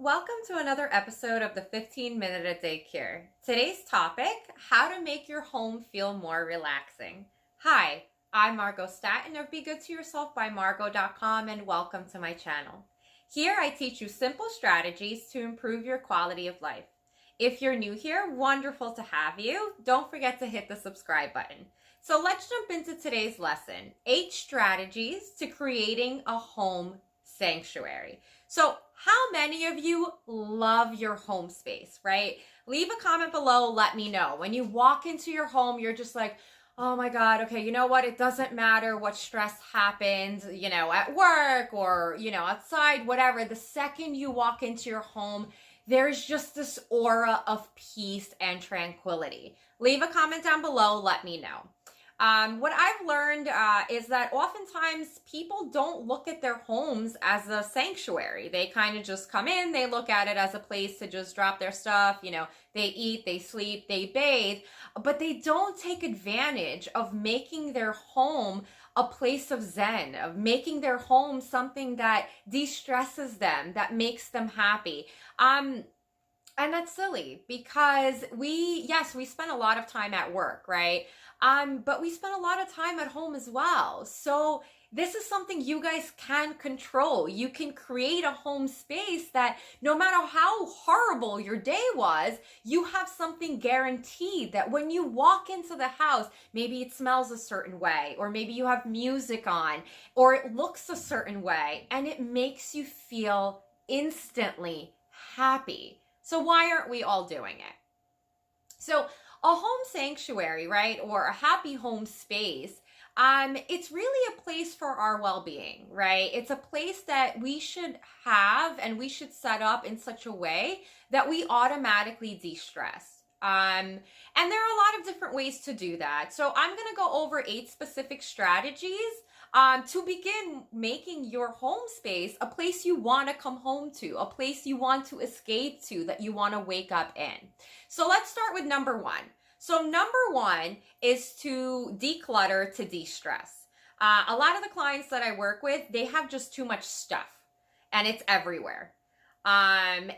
Welcome to another episode of the 15-Minute a Day Cure. Today's topic, how to make your home feel more relaxing. Hi, I'm Margot Staten of Be Good to Yourself by Margot.com and welcome to my channel. Here I teach you simple strategies to improve your quality of life. If you're new here, wonderful to have you. Don't forget to hit the subscribe button. So let's jump into today's lesson, 8 strategies to creating a home sanctuary. So how many of you love your home space, right? Leave a comment below, let me know. When you walk into your home, you're just like, oh my God, okay, you know what? It doesn't matter what stress happens, at work or, outside, whatever. The second you walk into your home, there's just this aura of peace and tranquility. Leave a comment down below, let me know. What I've learned is that oftentimes people don't look at their homes as a sanctuary. They kind of just come in, they look at it as a place to just drop their stuff, they eat, they sleep, they bathe, but they don't take advantage of making their home a place of zen, of making their home something that de-stresses them, that makes them happy. And that's silly because we spend a lot of time at work, right? But we spend a lot of time at home as well. So this is something you guys can control. You can create a home space that no matter how horrible your day was, you have something guaranteed that when you walk into the house, maybe it smells a certain way, or maybe you have music on, or it looks a certain way, and it makes you feel instantly happy. So why aren't we all doing it? So a home sanctuary, right, or a happy home space, it's really a place for our well-being, right? It's a place that we should have and we should set up in such a way that we automatically de-stress. And there are a lot of different ways to do that. So I'm going to go over 8 specific strategies to begin making your home space a place you want to come home to, a place you want to escape to, that you want to wake up in. So let's start with number 1. So number 1 is to declutter to de-stress. A lot of the clients that I work with, they have just too much stuff and it's everywhere. And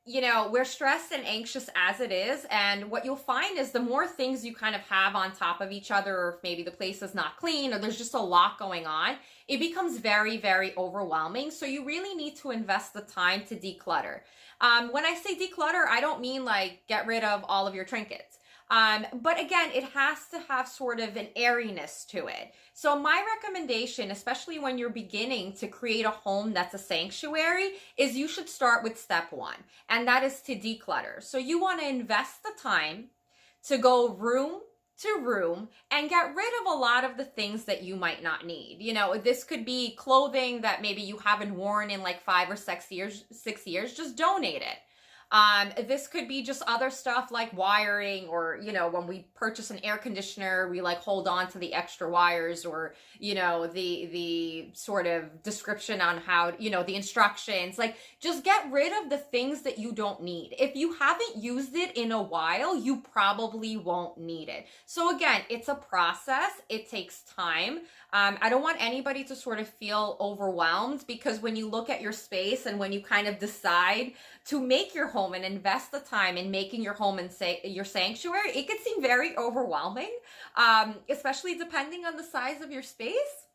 we're stressed and anxious as it is. And what you'll find is the more things you kind of have on top of each other, or if maybe the place is not clean or there's just a lot going on, it becomes very, very overwhelming. So you really need to invest the time to declutter. When I say declutter, I don't mean like get rid of all of your trinkets. But again, it has to have sort of an airiness to it. So my recommendation, especially when you're beginning to create a home that's a sanctuary, is you should start with step 1, and that is to declutter. So you want to invest the time to go room to room and get rid of a lot of the things that you might not need. This could be clothing that maybe you haven't worn in like 5 or 6 years, just donate it. This could be just other stuff like wiring, or, when we purchase an air conditioner, we like hold on to the extra wires, or, the sort of description on how, the instructions, like just get rid of the things that you don't need. If you haven't used it in a while, you probably won't need it. So again, it's a process. It takes time. I don't want anybody to sort of feel overwhelmed, because when you look at your space and when you kind of decide to make your home and invest the time in making your home and your sanctuary, it can seem very overwhelming, especially depending on the size of your space.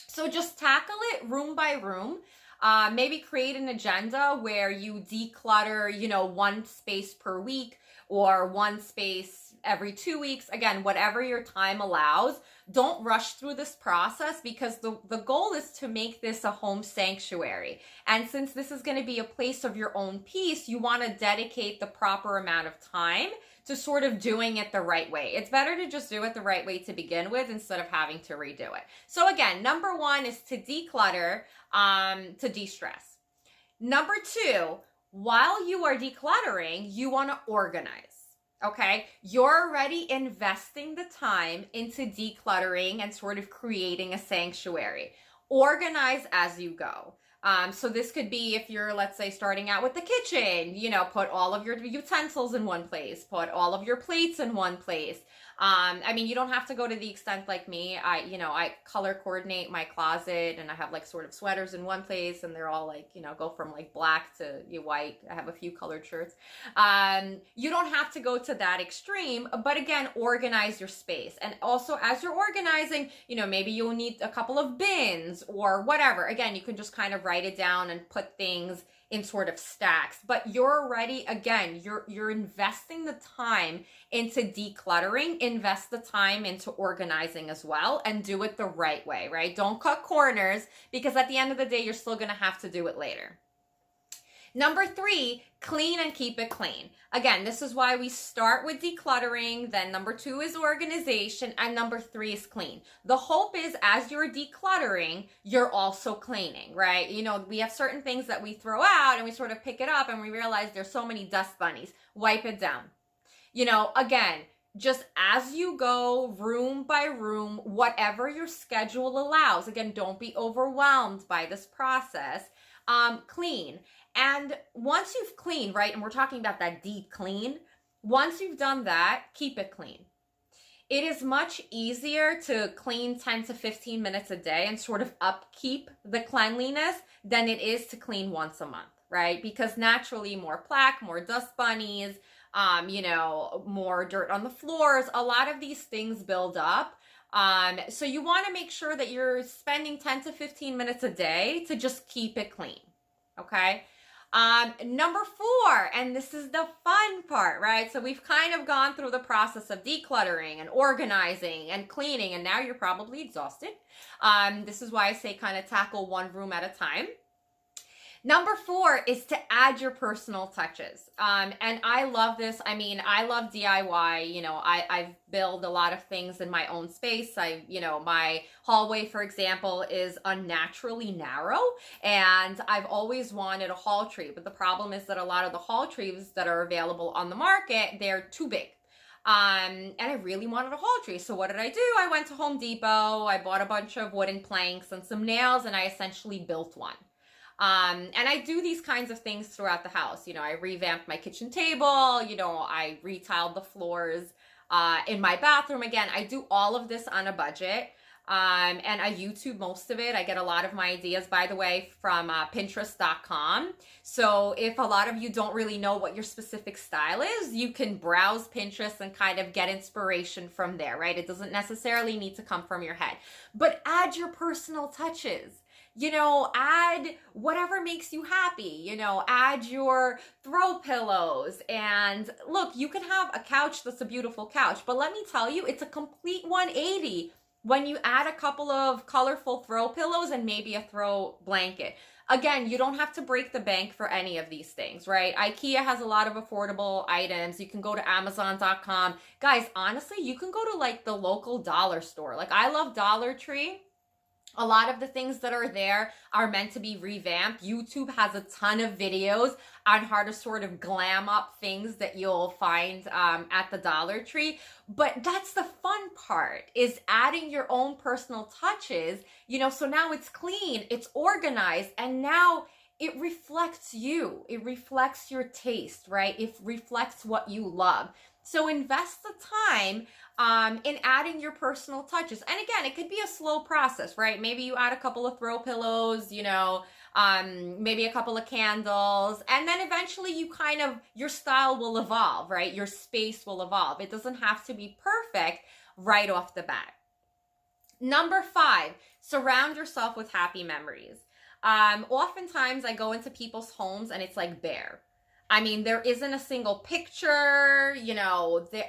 So just tackle it room by room. Maybe create an agenda where you declutter, 1 space per week or 1 space every 2 weeks. Again, whatever your time allows. Don't rush through this process, because the goal is to make this a home sanctuary. And since this is going to be a place of your own peace, you want to dedicate the proper amount of time to sort of doing it the right way. It's better to just do it the right way to begin with instead of having to redo it. So again, number 1 is to declutter, to de-stress. Number 2, while you are decluttering, you want to organize. Okay, you're already investing the time into decluttering and sort of creating a sanctuary. Organize as you go. So this could be if you're, let's say, starting out with the kitchen, put all of your utensils in one place, put all of your plates in one place. I mean, you don't have to go to the extent like me. I color coordinate my closet, and I have like sort of sweaters in one place, and they're all like, go from like black to white. I have a few colored shirts. You don't have to go to that extreme, but again, organize your space. And also as you're organizing, maybe you'll need a couple of bins or whatever. Again, you can just kind of write it down and put things in sort of stacks, but you're already, again, you're investing the time into decluttering, invest the time into organizing as well, and do it the right way, right? Don't cut corners, because at the end of the day, you're still going to have to do it later. Number 3, clean and keep it clean. Again, this is why we start with decluttering, then number 2 is organization, and number 3 is clean. The hope is as you're decluttering, you're also cleaning, right? We have certain things that we throw out and we sort of pick it up and we realize there's so many dust bunnies. Wipe it down. Again, just as you go room by room, whatever your schedule allows. Again, don't be overwhelmed by this process. Clean. And once you've cleaned, right, and we're talking about that deep clean, once you've done that, keep it clean. It is much easier to clean 10 to 15 minutes a day and sort of upkeep the cleanliness than it is to clean once a month, right? Because naturally more plaque, more dust bunnies, more dirt on the floors, a lot of these things build up. So you want to make sure that you're spending 10 to 15 minutes a day to just keep it clean. Okay. Number 4, and this is the fun part, right? So we've kind of gone through the process of decluttering and organizing and cleaning, and now you're probably exhausted. This is why I say kind of tackle one room at a time. Number 4 is to add your personal touches. And I love this. I mean, I love DIY. I've built a lot of things in my own space. My hallway, for example, is unnaturally narrow, and I've always wanted a hall tree. But the problem is that a lot of the hall trees that are available on the market, they're too big. And I really wanted a hall tree. So what did I do? I went to Home Depot. I bought a bunch of wooden planks and some nails, and I essentially built one. And I do these kinds of things throughout the house. I revamped my kitchen table, I retiled the floors, in my bathroom. Again, I do all of this on a budget. And I YouTube most of it. I get a lot of my ideas, by the way, from Pinterest.com. So if a lot of you don't really know what your specific style is, you can browse Pinterest and kind of get inspiration from there, right? It doesn't necessarily need to come from your head, but add your personal touches. Add whatever makes you happy, add your throw pillows. And look, you can have a couch that's a beautiful couch, but let me tell you, it's a complete 180 when you add a couple of colorful throw pillows and maybe a throw blanket. Again, you don't have to break the bank for any of these things, right? IKEA has a lot of affordable items. You can go to Amazon.com. Guys, honestly, you can go to like the local dollar store. Like I love Dollar Tree. A lot of the things that are there are meant to be revamped. YouTube has a ton of videos on how to sort of glam up things that you'll find at the Dollar Tree. But that's the fun part, is adding your own personal touches, so now it's clean, it's organized, and now it reflects you. It reflects your taste, right? It reflects what you love. So invest the time in adding your personal touches. And again, it could be a slow process, right? Maybe you add a couple of throw pillows, maybe a couple of candles, and then eventually your style will evolve, right? Your space will evolve. It doesn't have to be perfect right off the bat. Number 5, surround yourself with happy memories. Oftentimes I go into people's homes and it's like bare. I mean, there isn't a single picture,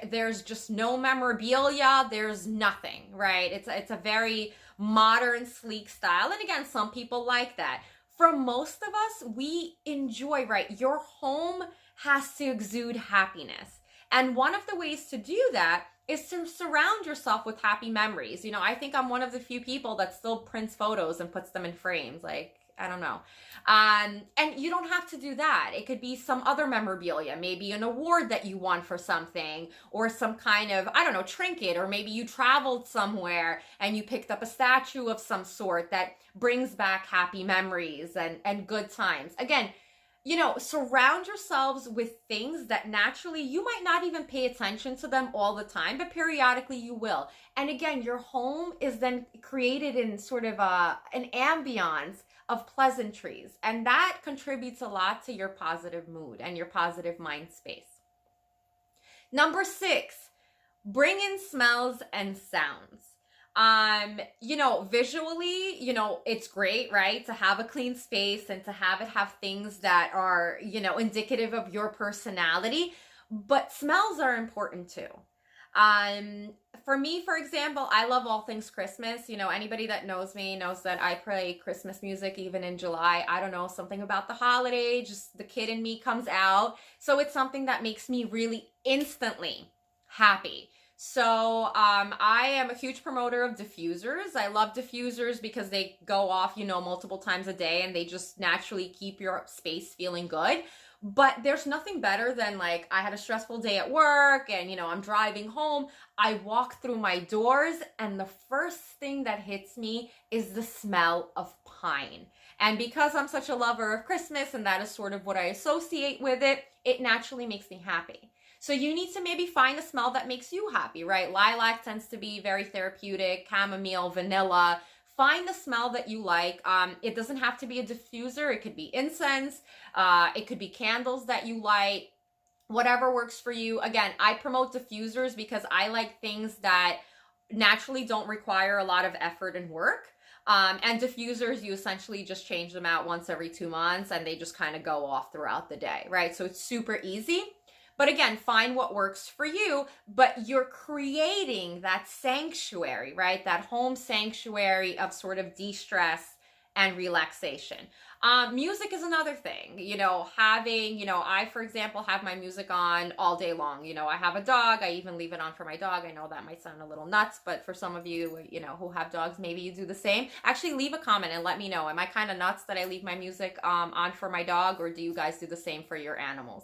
there's just no memorabilia, there's nothing, right? It's a very modern, sleek style. And again, some people like that. For most of us, we enjoy, right? Your home has to exude happiness. And one of the ways to do that is to surround yourself with happy memories. I think I'm one of the few people that still prints photos and puts them in frames. Like, I don't know. And you don't have to do that. It could be some other memorabilia, maybe an award that you won for something, or some kind of, I don't know, trinket, or maybe you traveled somewhere and you picked up a statue of some sort that brings back happy memories and good times. Again, surround yourselves with things that naturally you might not even pay attention to them all the time, but periodically you will. And again, your home is then created in sort of an ambiance of pleasantries, and that contributes a lot to your positive mood and your positive mind space. Number 6, bring in smells and sounds. Visually, it's great, right? To have a clean space and to have things that are, indicative of your personality, but smells are important too. For me, for example, I love all things Christmas. Anybody that knows me knows that I play Christmas music even in July. I don't know, something about the holiday, just the kid in me comes out. So it's something that makes me really instantly happy. So I am a huge promoter of diffusers. I love diffusers because they go off, multiple times a day, and they just naturally keep your space feeling good. But there's nothing better than, like, I had a stressful day at work and, I'm driving home. I walk through my doors and the first thing that hits me is the smell of pine. And because I'm such a lover of Christmas and that is sort of what I associate with it, it naturally makes me happy. So you need to maybe find a smell that makes you happy, right? Lilac tends to be very therapeutic, chamomile, vanilla. Find the smell that you like. It doesn't have to be a diffuser. It could be incense. It could be candles that you light. Whatever works for you. Again, I promote diffusers because I like things that naturally don't require a lot of effort and work. And diffusers, you essentially just change them out once every 2 months and they just kind of go off throughout the day, right? So it's super easy. But again, find what works for you, but you're creating that sanctuary, right? That home sanctuary of sort of de-stress and relaxation. Music is another thing, I, for example, have my music on all day long. I have a dog. I even leave it on for my dog. I know that might sound a little nuts, but for some of you, who have dogs, maybe you do the same. Actually, leave a comment and let me know. Am I kind of nuts that I leave my music on for my dog, or do you guys do the same for your animals?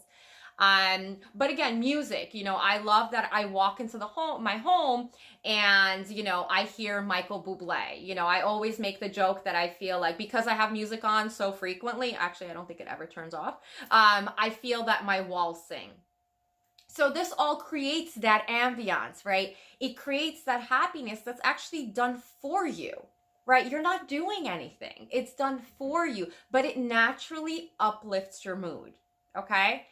But again, music, I love that I walk into my home and, I hear Michael Bublé. I always make the joke that I feel like because I have music on so frequently, actually, I don't think it ever turns off. I feel that my walls sing. So this all creates that ambiance, right? It creates that happiness that's actually done for you. Right? You're not doing anything. It's done for you, but it naturally uplifts your mood. Okay?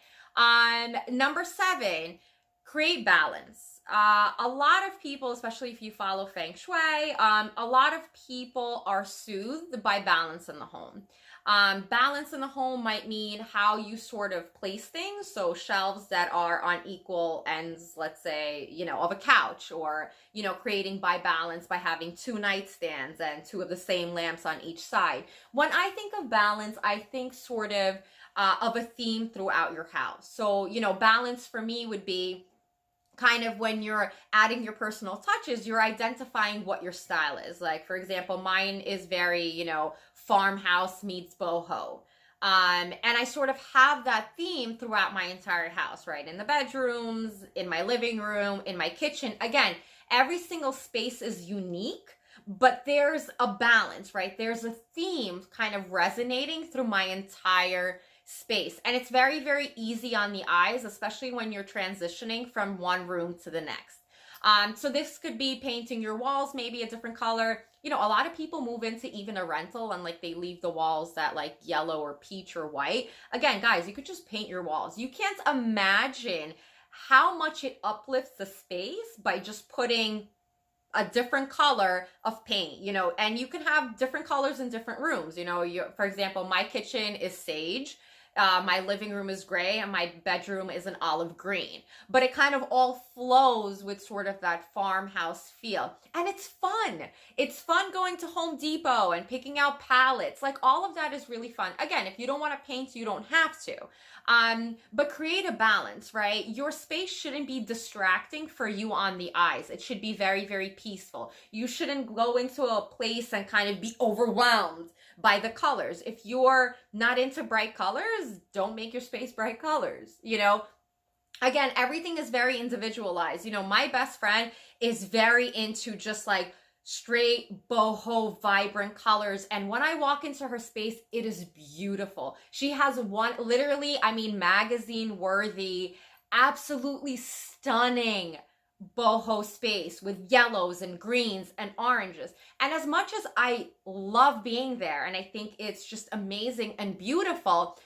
Number 7, create balance. A lot of people, especially if you follow Feng Shui, a lot of people are soothed by balance in the home. Balance in the home might mean how you sort of place things. So shelves that are on equal ends, let's say, of a couch, or, creating by balance by having 2 nightstands and 2 of the same lamps on each side. When I think of balance, I think sort of a theme throughout your house. So, balance for me would be kind of when you're adding your personal touches, you're identifying what your style is. Like, for example, mine is very, farmhouse meets boho. And I sort of have that theme throughout my entire house, right? In the bedrooms, in my living room, in my kitchen. Again, every single space is unique, but there's a balance, right? There's a theme kind of resonating through my entire space. And it's very, very easy on the eyes, especially when you're transitioning from one room to the next. So this could be painting your walls, maybe a different color. A lot of people move into even a rental and like they leave the walls that like yellow or peach or white. Again, guys, you could just paint your walls. You can't imagine how much it uplifts the space by just putting a different color of paint, and you can have different colors in different rooms. For example, my kitchen is sage. My living room is gray and my bedroom is an olive green, but it kind of all flows with sort of that farmhouse feel. And it's fun. It's fun going to Home Depot and picking out palettes. Like, all of that is really fun. Again, if you don't want to paint, you don't have to. But create a balance, right? Your space shouldn't be distracting for you on the eyes. It should be very, very peaceful. You shouldn't go into a place and kind of be overwhelmed by the colors. If you're not into bright colors, don't make your space bright colors, you know? Again, everything is very individualized. You know, my best friend is very into just like straight boho vibrant colors, and when I walk into her space, it is beautiful. She has one, literally, I mean, magazine worthy, absolutely stunning boho space with yellows and greens and oranges. And as much as I love being there and I think it's just amazing and beautiful,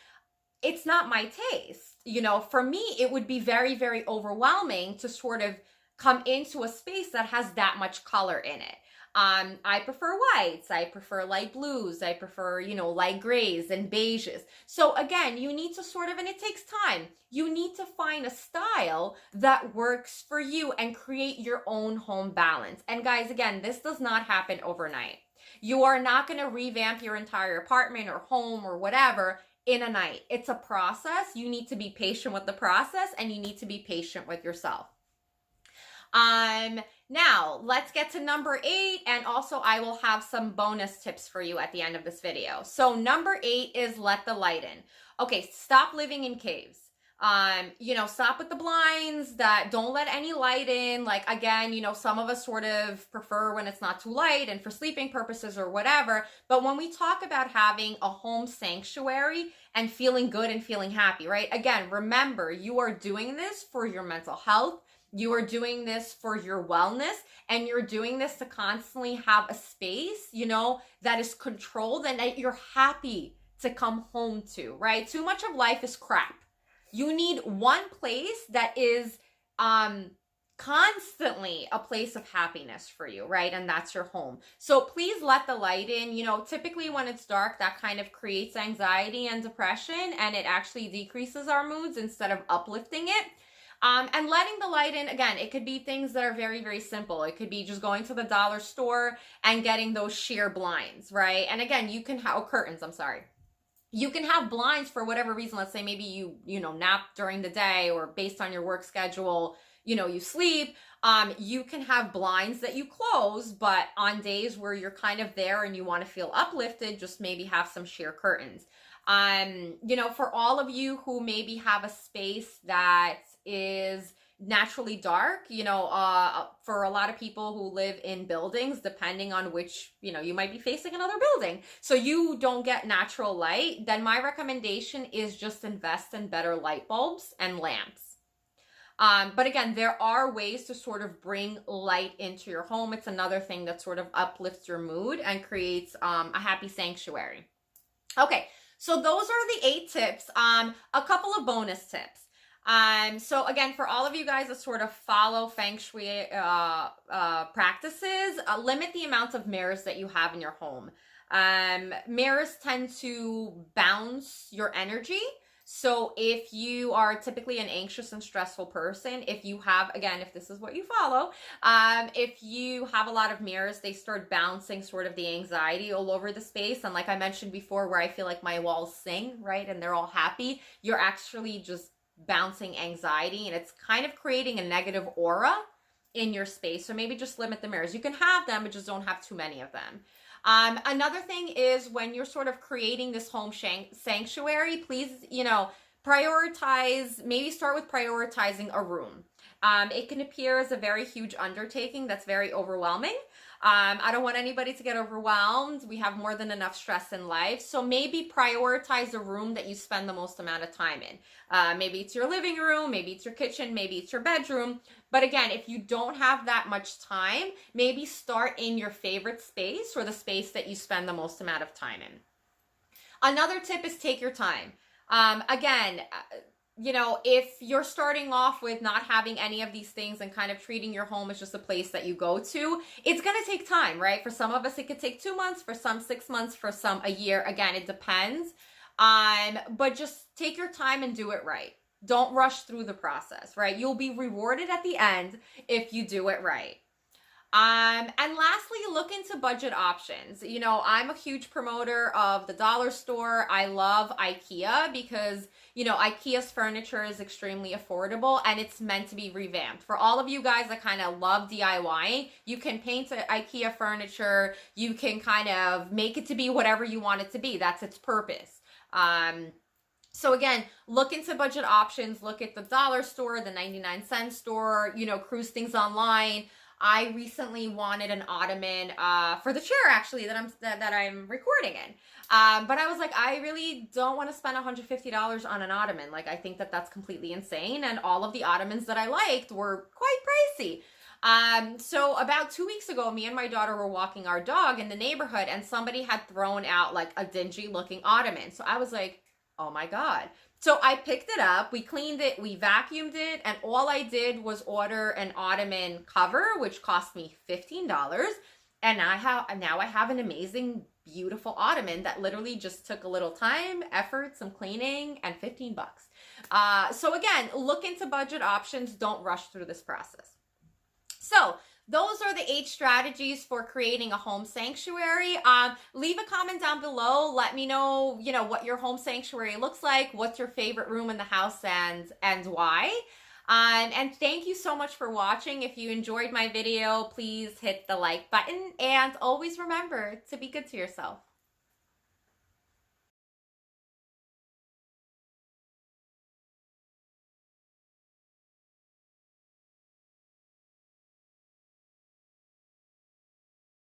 it's not my taste. You know, for me, it would be very, very overwhelming to sort of come into a space that has that much color in it. I prefer whites, I prefer light blues, I prefer, you know, light grays and beiges. So again, you need to sort of, and it takes time, you need to find a style that works for you and create your own home balance. And guys, again, this does not happen overnight. You are not going to revamp your entire apartment or home or whatever in a night. It's a process. You need to be patient with the process, and you need to be patient with yourself. Now let's get to number 8, and also I will have some bonus tips for you at the end of this video. So number 8 is let the light in. Okay, stop living in caves. You know, stop with the blinds, that don't let any light in. Like, again, you know, some of us sort of prefer when it's not too light and for sleeping purposes or whatever. But when we talk about having a home sanctuary and feeling good and feeling happy, right? Again, remember, you are doing this for your mental health. You are doing this for your wellness, and you're doing this to constantly have a space, you know, that is controlled and that you're happy to come home to, right? Too much of life is crap. You need one place that is constantly a place of happiness for you, right? And that's your home. So please let the light in. You know, typically when it's dark, that kind of creates anxiety and depression, and it actually decreases our moods instead of uplifting it. And letting the light in, again, it could be things that are very, very simple. It could be just going to the dollar store and getting those sheer blinds, right? And again, you can have curtains, I'm sorry. You can have blinds for whatever reason. Let's say maybe you know, nap during the day, or based on your work schedule, you know, you sleep. You can have blinds that you close, but on days where you're kind of there and you want to feel uplifted, just maybe have some sheer curtains. You know, for all of you who maybe have a space that is naturally dark, you know, for a lot of people who live in buildings, depending on which, you know, you might be facing another building, so you don't get natural light, then my recommendation is just invest in better light bulbs and lamps. But again, there are ways to sort of bring light into your home. It's another thing that sort of uplifts your mood and creates a happy sanctuary. Okay, so those are the 8 tips. A couple of bonus tips. So again, for all of you guys that sort of follow feng shui practices, limit the amount of mirrors that you have in your home. Mirrors tend to bounce your energy. So if you are typically an anxious and stressful person, if you have, again, if this is what you follow, if you have a lot of mirrors, they start bouncing sort of the anxiety all over the space. And like I mentioned before, where I feel like my walls sing, right, and they're all happy, you're actually just bouncing anxiety, and it's kind of creating a negative aura in your space. So maybe just limit the mirrors. You can have them, but just don't have too many of them. Another thing is, when you're sort of creating this home sanctuary, please, you know, prioritize, maybe start with prioritizing a room. It can appear as a very huge undertaking that's very overwhelming. I don't want anybody to get overwhelmed. We have more than enough stress in life. So maybe prioritize a room that you spend the most amount of time in. Maybe it's your living room, maybe it's your kitchen, maybe it's your bedroom. But again, if you don't have that much time, maybe start in your favorite space, or the space that you spend the most amount of time in. Another tip is take your time. Again, you know, if you're starting off with not having any of these things and kind of treating your home as just a place that you go to, it's going to take time, right? For some of us, it could take 2 months, for some 6 months, for some a year. Again, it depends. But just take your time and do it right. Don't rush through the process, right? You'll be rewarded at the end if you do it right. And lastly, look into budget options. You know, I'm a huge promoter of the dollar store. I love IKEA because, you know, IKEA's furniture is extremely affordable and it's meant to be revamped. For all of you guys that kind of love DIYing, you can paint IKEA furniture. You can kind of make it to be whatever you want it to be. That's its purpose. So again, look into budget options, look at the dollar store, the 99-cent store, you know, cruise things online. I recently wanted an ottoman for the chair actually that I'm recording in. But I was like, I really don't want to spend $150 on an ottoman. Like, I think that that's completely insane. And all of the ottomans that I liked were quite pricey. So about 2 weeks ago, me and my daughter were walking our dog in the neighborhood and somebody had thrown out like a dingy looking ottoman. So I was like, oh my God. So I picked it up, we cleaned it, we vacuumed it, and all I did was order an ottoman cover, which cost me $15. And now I have an amazing, beautiful ottoman that literally just took a little time, effort, some cleaning, and 15 bucks. So again, look into budget options. Don't rush through this process. So those are the 8 strategies for creating a home sanctuary. Leave a comment down below. Let me know, you know, what your home sanctuary looks like. What's your favorite room in the house and why? And thank you so much for watching. If you enjoyed my video, please hit the like button and always remember to be good to yourself.